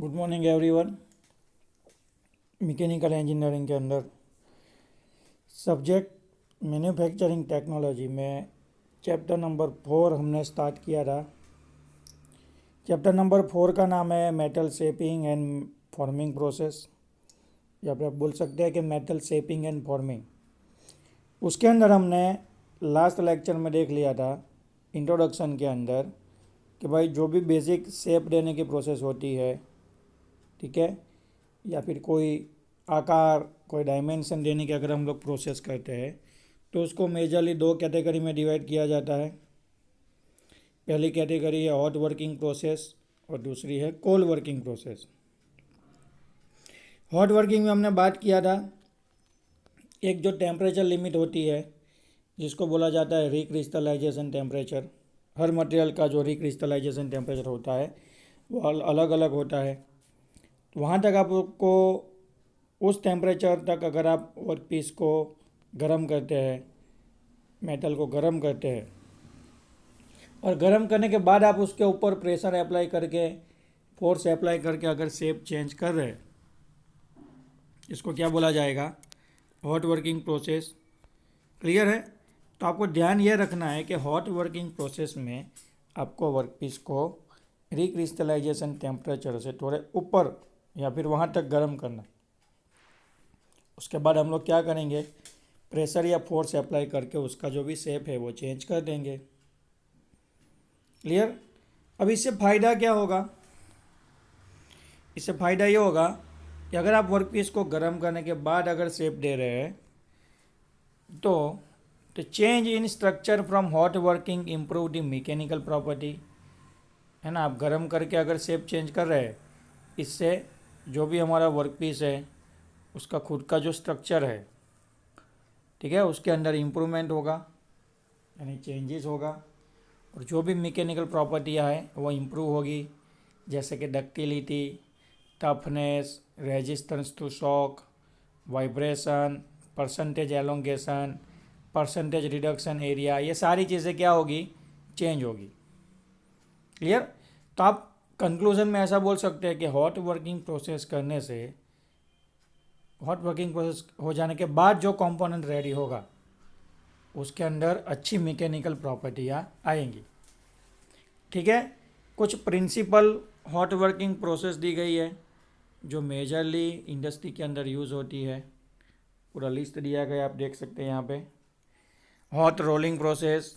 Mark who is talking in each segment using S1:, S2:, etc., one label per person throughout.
S1: Good morning everyone. Mechanical engineering के अंदर subject manufacturing technology में चैप्टर नंबर 4 हमने स्टार्ट किया था। चैप्टर नंबर 4 का नाम है metal shaping and forming process, या फिर आप बोल सकते हैं कि मेटल शेपिंग एंड फॉर्मिंग। उसके अंदर हमने लास्ट लेक्चर में देख लिया था इंट्रोडक्शन के अंदर कि भाई जो भी बेसिक शेप देने की प्रोसेस होती है, ठीक है, या फिर कोई आकार कोई डायमेंशन देने की अगर हम लोग प्रोसेस करते हैं तो उसको मेजरली दो कैटेगरी में डिवाइड किया जाता है। पहली कैटेगरी है हॉट वर्किंग प्रोसेस और दूसरी है cold working process. Hot working में हमने बात किया था एक जो टेम्परेचर लिमिट होती है जिसको बोला जाता है रिक्रिस्टलाइजेशन टेम्परेचर। हर मटेरियल का जो रिक्रिस्टलाइजेशन टेम्परेचर होता है वो अलग अलग होता है। वहाँ तक आपको उस टेम्परेचर तक अगर आप वर्कपीस को गर्म करते हैं, मेटल को गर्म करते हैं, और गर्म करने के बाद आप उसके ऊपर प्रेशर अप्लाई करके फोर्स अप्लाई करके अगर शेप चेंज कर रहे हैं, इसको क्या बोला जाएगा? Hot working process. क्लियर है? तो आपको ध्यान ये रखना है कि हॉट वर्किंग प्रोसेस में आपको वर्कपीस को रिक्रिस्टलाइजेशन टेम्परेचर से थोड़े ऊपर या फिर वहाँ तक गर्म करना। उसके बाद हम लोग क्या करेंगे? प्रेशर या फोर्स अप्लाई करके उसका जो भी शेप है वो चेंज कर देंगे। क्लियर? अब इससे फ़ायदा क्या होगा? इससे फ़ायदा ये होगा कि अगर आप वर्कपीस को गर्म करने के बाद अगर शेप दे रहे हैं तो change in structure from hot working improve the mechanical property, है ना। आप गर्म करके अगर शेप चेंज कर रहे हैं, इससे जो भी हमारा वर्कपीस है उसका खुद का जो स्ट्रक्चर है, ठीक है, उसके अंदर इम्प्रूवमेंट होगा, यानी चेंजेस होगा, और जो भी मैकेनिकल प्रॉपर्टियाँ हैं वो इम्प्रूव होगी, जैसे कि ductility, toughness, resistance to shock, vibration, percentage elongation, percentage reduction area, ये सारी चीज़ें क्या होगी? चेंज होगी। क्लियर? तो आप कंक्लूजन में ऐसा बोल सकते हैं कि हॉट वर्किंग प्रोसेस करने से, हॉट वर्किंग प्रोसेस हो जाने के बाद जो कंपोनेंट रेडी होगा उसके अंदर अच्छी मैकेनिकल प्रॉपर्टियाँ आएंगी। ठीक है? कुछ प्रिंसिपल हॉट वर्किंग प्रोसेस दी गई है जो मेजरली इंडस्ट्री के अंदर यूज़ होती है। पूरा लिस्ट दिया गया, आप देख सकते हैं यहाँ पे। Hot rolling process,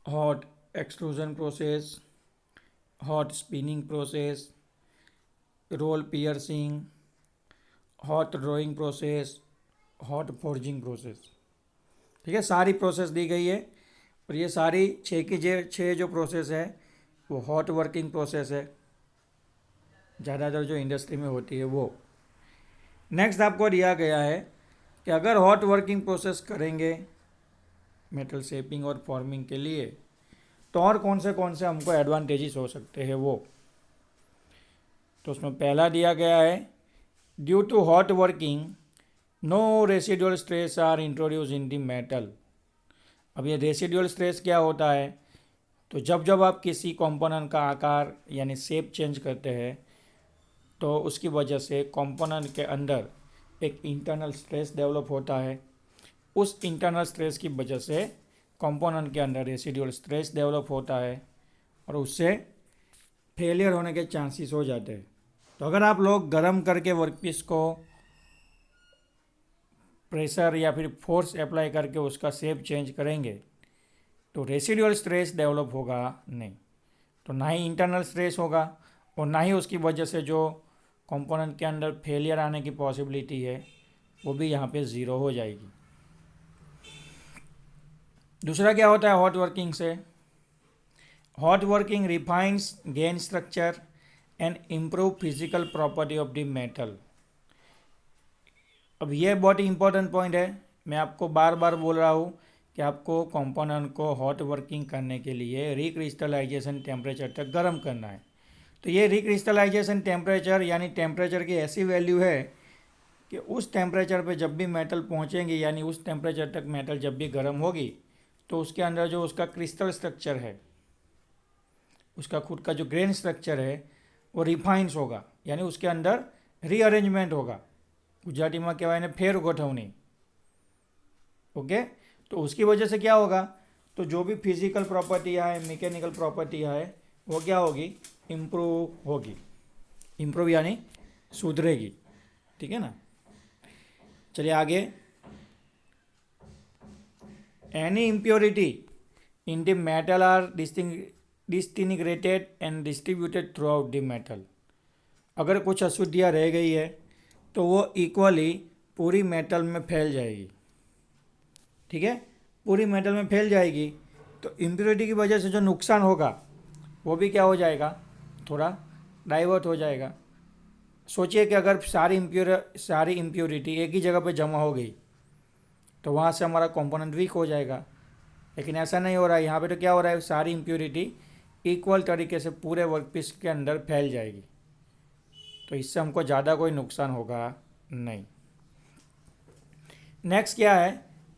S1: hot extrusion process, hot spinning process, roll piercing, hot drawing process, hot forging process. ठीक है, सारी प्रोसेस दी गई है, और ये सारी छः जो प्रोसेस है वो हॉट वर्किंग प्रोसेस है, ज़्यादातर जो इंडस्ट्री में होती है वो। नेक्स्ट आपको दिया गया है कि अगर हॉट वर्किंग प्रोसेस करेंगे मेटल शेपिंग और फॉर्मिंग के लिए तो और कौन से हमको एडवांटेजेस हो सकते हैं वो। तो उसमें पहला दिया गया है, due to hot working no residual stress are introduce in the metal. अब ये रेसिडुअल स्ट्रेस क्या होता है? तो जब जब आप किसी कंपोनेंट का आकार यानी शेप चेंज करते हैं तो उसकी वजह से कंपोनेंट के अंदर एक इंटरनल स्ट्रेस डेवलप होता है। उस इंटरनल स्ट्रेस की वजह से कंपोनेंट के अंदर रेसिडुअल स्ट्रेस डेवलप होता है और उससे फेलियर होने के चांसेस हो जाते हैं। तो अगर आप लोग गर्म करके वर्कपीस को प्रेशर या फिर फोर्स अप्लाई करके उसका शेप चेंज करेंगे तो रेसिडुअल स्ट्रेस डेवलप होगा नहीं, तो ना ही इंटरनल स्ट्रेस होगा और ना ही उसकी वजह से जो कंपोनेंट के अंदर फेलियर आने की पॉसिबिलिटी है वो भी यहाँ पे ज़ीरो हो जाएगी। दूसरा क्या होता है हॉट वर्किंग से? Hot working refines grain structure and improve physical property of the metal. अब ये बहुत ही इंपॉर्टेंट पॉइंट है, मैं आपको बार बार बोल रहा हूँ कि आपको कंपोनेंट को हॉट वर्किंग करने के लिए रिक्रिस्टलाइजेशन टेम्परेचर तक गर्म करना है। तो ये रिक्रिस्टलाइजेशन टेम्परेचर यानी टेम्परेचर की ऐसी वैल्यू है कि उस टेम्परेचर पे जब भी मेटल पहुँचेंगे, यानी उस टेम्परेचर तक मेटल जब भी गर्म होगी तो उसके अंदर जो उसका क्रिस्टल स्ट्रक्चर है, उसका खुद का जो ग्रेन स्ट्रक्चर है वो रिफाइन्स होगा, यानी उसके अंदर रीअरेंजमेंट होगा, गुजरातीમાં કહેવાય એને ફેર ગોઠવણી. ओके, तो उसकी वजह से क्या होगा, तो जो भी फिजिकल प्रॉपर्टी है, मैकेनिकल प्रॉपर्टी है, वो क्या होगी, इम्प्रूव होगी. इम्प्रूव यानी सुधरेगी. ठीक है ना. चलिए आगे. Any impurity in the metal are disintegrated and distributed throughout the metal. अगर कुछ अशुद्धियाँ रह गई है तो वो इक्वली पूरी मेटल में फैल जाएगी. ठीक है, पूरी मेटल में फैल जाएगी. तो इम्प्योरिटी की वजह से जो नुकसान होगा वो भी क्या हो जाएगा, थोड़ा डाइवर्ट हो जाएगा. सोचिए कि अगर सारी इम्प्योरिटी एक ही जगह पे जमा हो गई तो वहाँ से हमारा कंपोनेंट वीक हो जाएगा. लेकिन ऐसा नहीं हो रहा है. यहाँ पे तो क्या हो रहा है, सारी इम्प्योरिटी इक्वल तरीके से पूरे वर्कपीस के अंदर फैल जाएगी. तो इससे हमको ज़्यादा कोई नुकसान होगा नहीं. नेक्स्ट क्या है,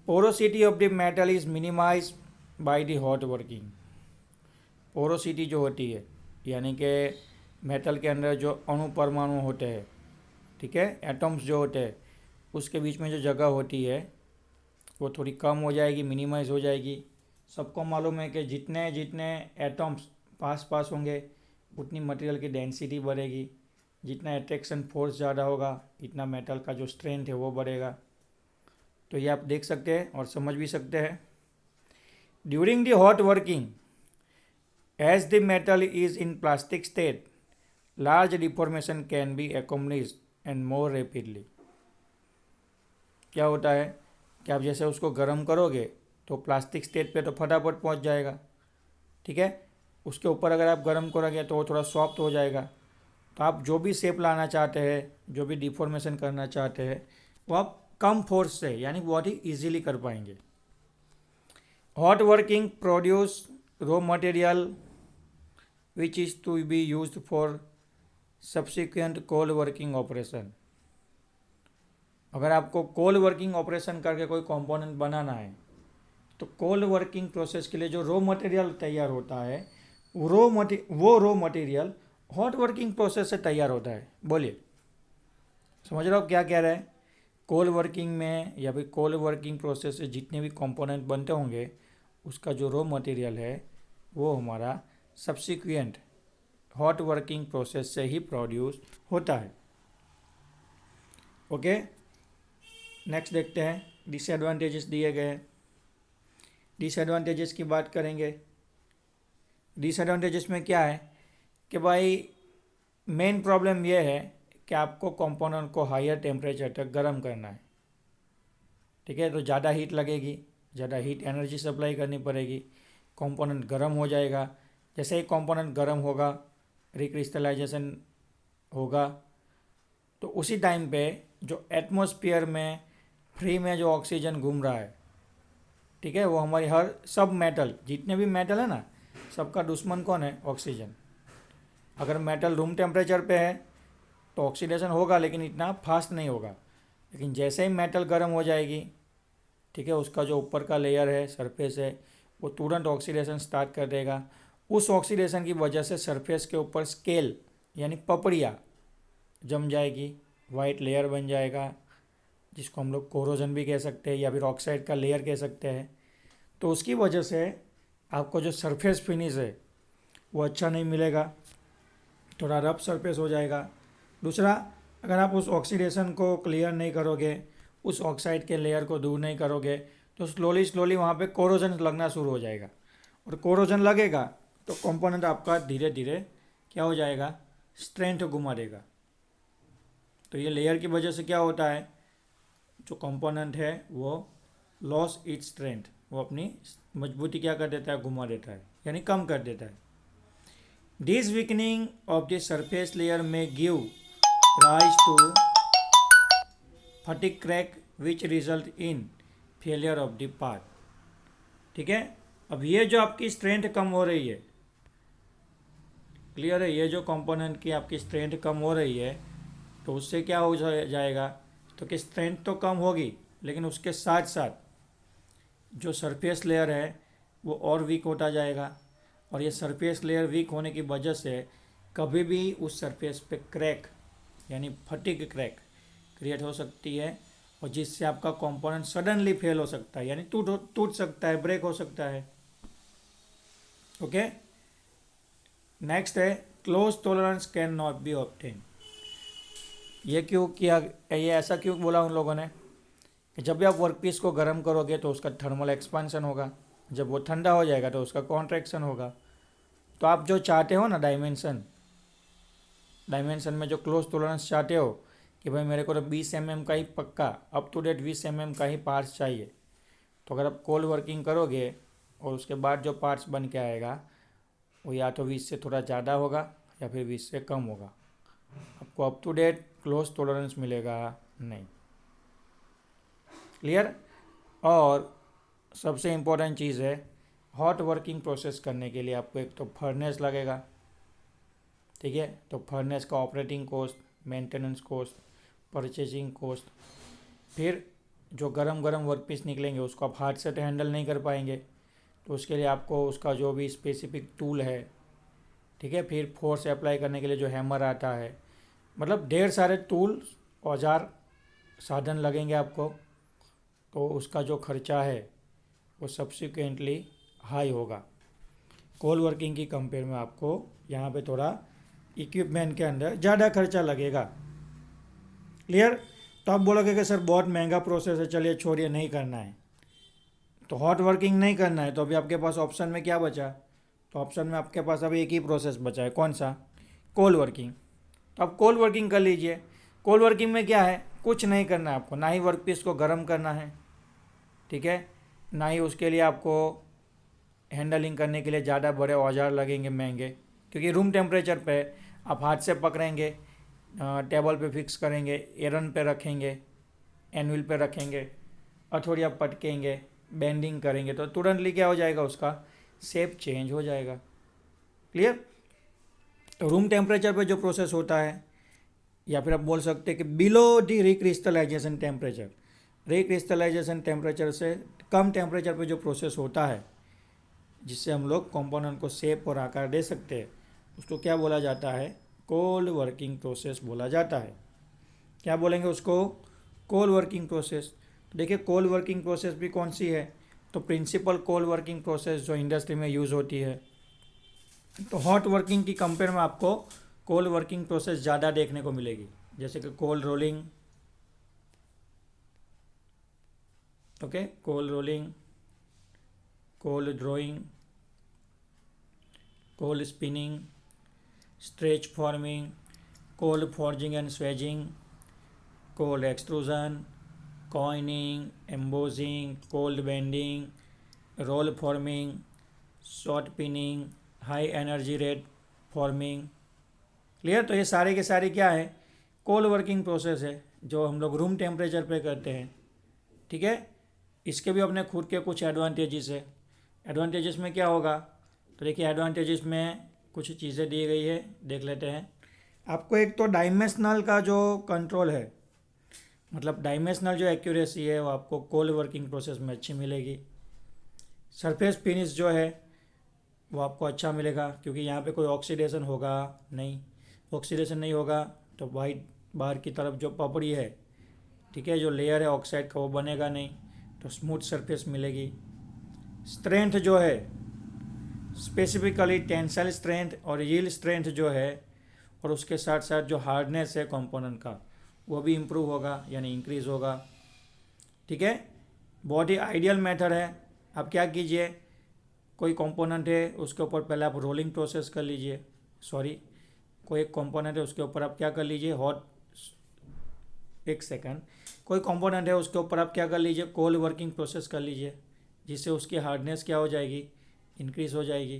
S1: porosity of the metal is minimise by the hot working. Porosity जो होती है, यानी कि मेटल के अंदर जो अणु परमाणु होते हैं, ठीक है, एटम्स जो होते हैं, उसके बीच में जो जगह होती है वो थोड़ी कम हो जाएगी, मिनिमाइज हो जाएगी. सबको मालूम है कि जितने जितने एटम्स पास पास होंगे उतनी मटेरियल की डेंसिटी बढ़ेगी. जितना अट्रैक्शन फोर्स ज़्यादा होगा इतना मेटल का जो स्ट्रेंथ है वो बढ़ेगा. तो ये आप देख सकते हैं और समझ भी सकते हैं. During the hot working as the metal is in plastic state large deformation can be accomplished and more rapidly. क्या होता है कि आप जैसे उसको गर्म करोगे तो प्लास्टिक स्टेट पे तो फटाफट पहुंच जाएगा. ठीक है, उसके ऊपर अगर आप गर्म करोगे तो वो थोड़ा सॉफ्ट हो जाएगा. तो आप जो भी शेप लाना चाहते हैं, जो भी डिफॉर्मेशन करना चाहते हैं, वो आप कम फोर्स से यानी बहुत ही ईजीली कर पाएंगे. Hot working produce raw material which is to be used for subsequent cold working operation. अगर आपको कोल्ड वर्किंग ऑपरेशन करके कोई कंपोनेंट बनाना है तो कोल्ड वर्किंग प्रोसेस के लिए जो रॉ मटेरियल तैयार होता है वो raw material hot working process से तैयार होता है. बोलिए, समझ रहे हो क्या कह रहे हैं. कोल्ड वर्किंग में या फिर कोल्ड वर्किंग प्रोसेस से जितने भी कंपोनेंट बनते होंगे उसका जो रॉ मटेरियल है वो हमारा सब्सिक्वेंट हॉट वर्किंग प्रोसेस से ही प्रोड्यूस होता है. ओके, नेक्स्ट देखते हैं. डिसएडवांटेजेस दिए गए हैं. डिसएडवांटेजेस की बात करेंगे. डिसएडवांटेजेस में क्या है कि भाई मेन प्रॉब्लम यह है कि आपको कंपोनेंट को हायर टेम्परेचर तक गर्म करना है. ठीक है, तो ज़्यादा हीट लगेगी, ज़्यादा हीट एनर्जी सप्लाई करनी पड़ेगी, कंपोनेंट गर्म हो जाएगा. जैसे ही कंपोनेंट गर्म होगा रिक्रिस्टलाइजेशन होगा, तो उसी टाइम पे जो एटमॉस्फेयर में फ्री में जो ऑक्सीजन घूम रहा है, ठीक है, वो हमारी हर सब मेटल जितने भी मेटल है ना, सबका दुश्मन कौन है, ऑक्सीजन. अगर मेटल रूम टेम्परेचर पे है तो ऑक्सीडेशन होगा लेकिन इतना फास्ट नहीं होगा. लेकिन जैसे ही मेटल गर्म हो जाएगी, ठीक है, उसका जो ऊपर का लेयर है, सरफेस है, वो तुरंत ऑक्सीडेशन स्टार्ट कर देगा. उस ऑक्सीडेशन की वजह से सरफेस के ऊपर स्केल यानी पपड़िया जम जाएगी, वाइट लेयर बन जाएगा, जिसको हम लोग कोरोजन भी कह सकते हैं या फिर ऑक्साइड का लेयर कह सकते हैं. तो उसकी वजह से आपको जो सरफेस फिनिश है वो अच्छा नहीं मिलेगा, थोड़ा रफ सरफेस हो जाएगा. दूसरा, अगर आप उस ऑक्सीडेशन को क्लियर नहीं करोगे, उस ऑक्साइड के लेयर को दूर नहीं करोगे, तो स्लोली वहाँ पे कोरोजन लगना शुरू हो जाएगा. और कोरोजन लगेगा तो कंपोनेंट आपका धीरे धीरे क्या हो जाएगा, स्ट्रेंथ घुमा देगा. तो ये लेयर की वजह से क्या होता है, जो कंपोनेंट है वो लॉस इट्स स्ट्रेंथ, वो अपनी मजबूती क्या कर देता है, घुमा देता है, यानी कम कर देता है. This weakening of the surface layer में give rise to fatigue crack which result in failure of the part. ठीक है, अब ये जो आपकी स्ट्रेंथ कम हो रही है, क्लियर है, ये जो कंपोनेंट की आपकी स्ट्रेंथ कम हो रही है, तो उससे क्या हो जाएगा, तो कि स्ट्रेंथ तो कम होगी लेकिन उसके साथ साथ जो सरफेस लेयर है वो और वीक होता जाएगा. और ये सरफेस लेयर वीक होने की वजह से कभी भी उस सरफेस पे क्रैक यानी फटीग क्रैक क्रिएट हो सकती है और जिससे आपका कंपोनेंट सडनली फेल हो सकता है, यानी टूट सकता है, ब्रेक हो सकता है। ओके, नेक्स्ट है close tolerance can not be obtain. ये क्यों किया, ये ऐसा क्यों बोला उन लोगों ने कि जब भी आप वर्कपीस को गर्म करोगे तो उसका थर्मल एक्सपांशन होगा, जब वो ठंडा हो जाएगा तो उसका कॉन्ट्रैक्शन होगा। तो आप जो चाहते हो ना डायमेंशन में जो क्लोज टॉलरेंस चाहते हो कि भाई मेरे को तो 20 mm का ही पक्का अप टू डेट 20 mm का ही पार्ट्स चाहिए, तो अगर आप कोल्ड वर्किंग करोगे और उसके बाद जो पार्ट्स बन के आएगा वो या तो 20 से थोड़ा ज़्यादा होगा या फिर 20 से कम होगा, आपको up to date close tolerance मिलेगा नहीं। क्लियर। और सबसे इम्पोर्टेंट चीज़ है, हॉट वर्किंग प्रोसेस करने के लिए आपको एक तो फर्नेस लगेगा, ठीक है। तो फर्नेस का operating cost, maintenance cost, purchasing cost, फिर जो गरम वर्कपीस निकलेंगे उसको आप हाथ से तो हैंडल नहीं कर पाएंगे, तो उसके लिए आपको उसका जो भी स्पेसिफिक टूल है, ठीक है, फिर फोर्स अप्लाई करने के लिए जो हैमर आता है, मतलब ढेर सारे टूल्स, औजार, साधन लगेंगे आपको, तो उसका जो खर्चा है वो सब्सिक्वेंटली हाई होगा। कोल्ड वर्किंग की कंपेयर में आपको यहाँ पे थोड़ा इक्विपमेंट के अंदर ज़्यादा खर्चा लगेगा। क्लियर। तो आप बोलोगे कि सर बहुत महंगा प्रोसेस है, चलिए छोड़िए, नहीं करना है, तो हॉट वर्किंग नहीं करना है, तो अभी आपके पास ऑप्शन में क्या बचा? तो ऑप्शन में आपके पास अभी एक ही प्रोसेस बचा है, कौन सा? Cold working. तो आप कोल्ड वर्किंग कर लीजिए। कोल्ड वर्किंग में क्या है, कुछ नहीं करना है आपको, ना ही वर्कपीस को गर्म करना है, ठीक है, ना ही उसके लिए आपको हैंडलिंग करने के लिए ज़्यादा बड़े औजार लगेंगे महंगे, क्योंकि रूम टेम्परेचर पे आप हाथ से पकड़ेंगे, टेबल पे फिक्स करेंगे, एरन पे रखेंगे, एनविल पे रखेंगे और थोड़ी आप पटकेंगे, बेंडिंग करेंगे तो तुरंतली क्या हो जाएगा, उसका शेप चेंज हो जाएगा। क्लियर। तो रूम टेम्परेचर पे जो प्रोसेस होता है, या फिर आप बोल सकते हैं कि below the recrystallisation temperature, recrystallisation temperature से कम टेम्परेचर पे जो प्रोसेस होता है जिससे हम लोग कंपोनेंट को शेप और आकार दे सकते हैं, उसको क्या बोला जाता है? कोल्ड वर्किंग प्रोसेस बोला जाता है। क्या बोलेंगे उसको? Cold working process. देखिए कोल्ड वर्किंग प्रोसेस भी कौन सी है, तो प्रिंसिपल कोल्ड वर्किंग प्रोसेस जो इंडस्ट्री में यूज़ होती है। तो हॉट वर्किंग की कंपेयर में आपको कोल्ड वर्किंग प्रोसेस ज़्यादा देखने को मिलेगी, जैसे कि cold rolling, okay, cold rolling, cold drawing, cold spinning, stretch forming, cold forging and swaging, cold extrusion, coining, embossing, cold bending, roll forming, shot peening, high energy rate forming. Clear. तो ये सारे के सारे क्या है? कोल्ड वर्किंग प्रोसेस है जो हम लोग रूम टेम्परेचर पे करते हैं, ठीक है। इसके भी अपने खुद के कुछ एडवांटेजेस है। एडवांटेजेस में क्या होगा, तो देखिए एडवांटेजेस में कुछ चीज़ें दी गई है, देख लेते हैं। आपको एक तो डायमेंशनल का जो कंट्रोल है, मतलब डायमेंशनल जो एक्यूरेसी है वो आपको कोल्ड वर्किंग प्रोसेस में अच्छी मिलेगी। सरफेस फिनिश जो है वो आपको अच्छा मिलेगा, क्योंकि यहाँ पे कोई ऑक्सीडेशन होगा नहीं, ऑक्सीडेशन नहीं होगा तो वाइट बाहर की तरफ जो पपड़ी है, ठीक है, जो लेयर है ऑक्साइड का वो बनेगा नहीं, तो स्मूथ सरफेस मिलेगी। स्ट्रेंथ जो है, स्पेसिफिकली टेंसाइल स्ट्रेंथ और यील्ड स्ट्रेंथ जो है, और उसके साथ साथ जो हार्डनेस है कंपोनेंट का वो भी इम्प्रूव होगा, यानी इंक्रीज़ होगा, ठीक है। बहुत ही आइडियल मेथड है। आप क्या कीजिए, कोई कंपोनेंट है उसके ऊपर पहले आप रोलिंग प्रोसेस कर लीजिए, सॉरी, कोई एक कंपोनेंट है उसके ऊपर आप क्या कर लीजिए, हॉट, एक सेकंड, कोई कंपोनेंट है उसके ऊपर आप क्या कर लीजिए, कोल्ड वर्किंग प्रोसेस कर लीजिए, जिससे उसकी हार्डनेस क्या हो जाएगी, इंक्रीज़ हो जाएगी।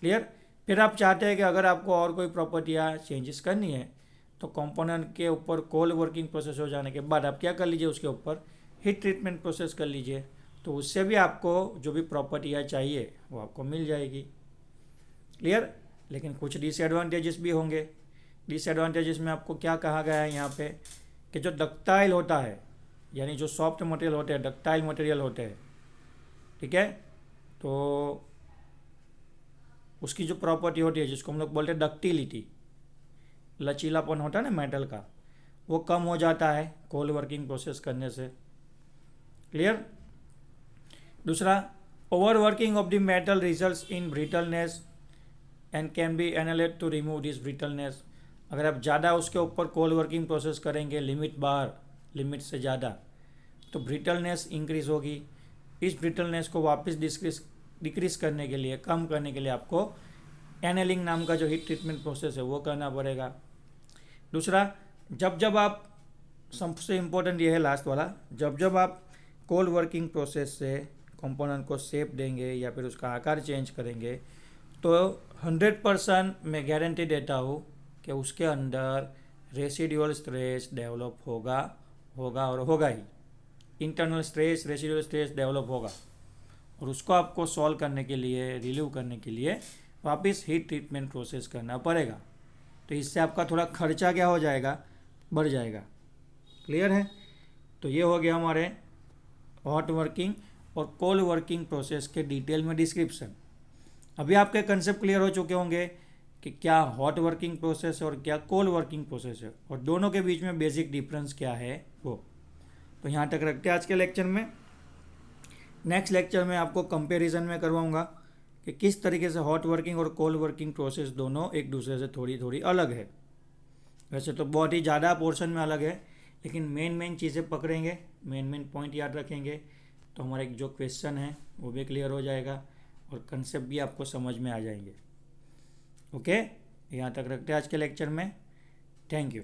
S1: क्लियर। फिर आप चाहते हैं कि अगर आपको और कोई प्रॉपर्टियाँ चेंजेस करनी है तो कंपोनेंट के ऊपर कोल्ड वर्किंग प्रोसेस हो जाने के बाद आप क्या कर लीजिए, उसके ऊपर हीट ट्रीटमेंट प्रोसेस कर लीजिए, तो उससे भी आपको जो भी प्रॉपर्टियाँ चाहिए वो आपको मिल जाएगी। क्लियर। लेकिन कुछ डिसएडवांटेजेस भी होंगे। डिसएडवांटेजेस में आपको क्या कहा गया है यहाँ पे, कि जो डक्टाइल होता है, यानी जो सॉफ्ट मटेरियल होते हैं, डक्टाइल मटेरियल होते हैं, ठीक है, तो उसकी जो प्रॉपर्टी होती है जिसको हम लोग बोलते हैं डक्टिलिटी, लचीलापन होता है ना मेटल का, वो कम हो जाता है कोल्ड वर्किंग प्रोसेस करने से। क्लियर। दूसरा, over working of the metal results in brittleness and can be analysed to remove this brittleness. अगर आप ज़्यादा उसके ऊपर कोल्ड वर्किंग प्रोसेस करेंगे लिमिट बाहर, लिमिट से ज़्यादा, तो ब्रिटलनेस इंक्रीज होगी। इस ब्रिटलनेस को वापस डिक्रीज करने के लिए, कम करने के लिए आपको एनेलिंग नाम का जो हीट ट्रीटमेंट प्रोसेस है वो करना पड़ेगा। दूसरा, जब जब आप, सबसे इम्पोर्टेंट ये है लास्ट वाला, जब जब आप कोल्ड वर्किंग प्रोसेस से कंपोनेंट को शेप देंगे या फिर उसका आकार चेंज करेंगे, तो 100% मैं गारंटी देता हूँ कि उसके अंदर रेसिडुअल स्ट्रेस डेवलप होगा और होगा ही। Internal stress, residual stress develop होगा, और उसको आपको सॉल्व करने के लिए, रिलीव करने के लिए वापस हीट ट्रीटमेंट प्रोसेस करना पड़ेगा। तो इससे आपका थोड़ा खर्चा क्या हो जाएगा, बढ़ जाएगा। क्लियर है। तो ये हो गया हमारे हॉट वर्किंग और कोल्ड वर्किंग प्रोसेस के डिटेल में डिस्क्रिप्शन। अभी आपके कंसेप्ट क्लियर हो चुके होंगे कि क्या हॉट वर्किंग प्रोसेस और क्या कोल्ड वर्किंग प्रोसेस है, और दोनों के बीच में बेसिक डिफरेंस क्या है वो। तो यहाँ तक रखते हैं आज के लेक्चर में। नेक्स्ट लेक्चर में आपको कंपैरिजन में करवाऊंगा कि किस तरीके से हॉट वर्किंग और कोल्ड वर्किंग प्रोसेस दोनों एक दूसरे से थोड़ी थोड़ी अलग है। वैसे तो बहुत ही ज़्यादा पोर्शन में अलग है, लेकिन मेन चीज़ें पकड़ेंगे, मेन पॉइंट याद रखेंगे, तो हमारा एक जो क्वेश्चन है वो भी क्लियर हो जाएगा और कंसेप्ट भी आपको समझ में आ जाएंगे। ओके, यहाँ तक रखते हैं आज के लेक्चर में। Thank you.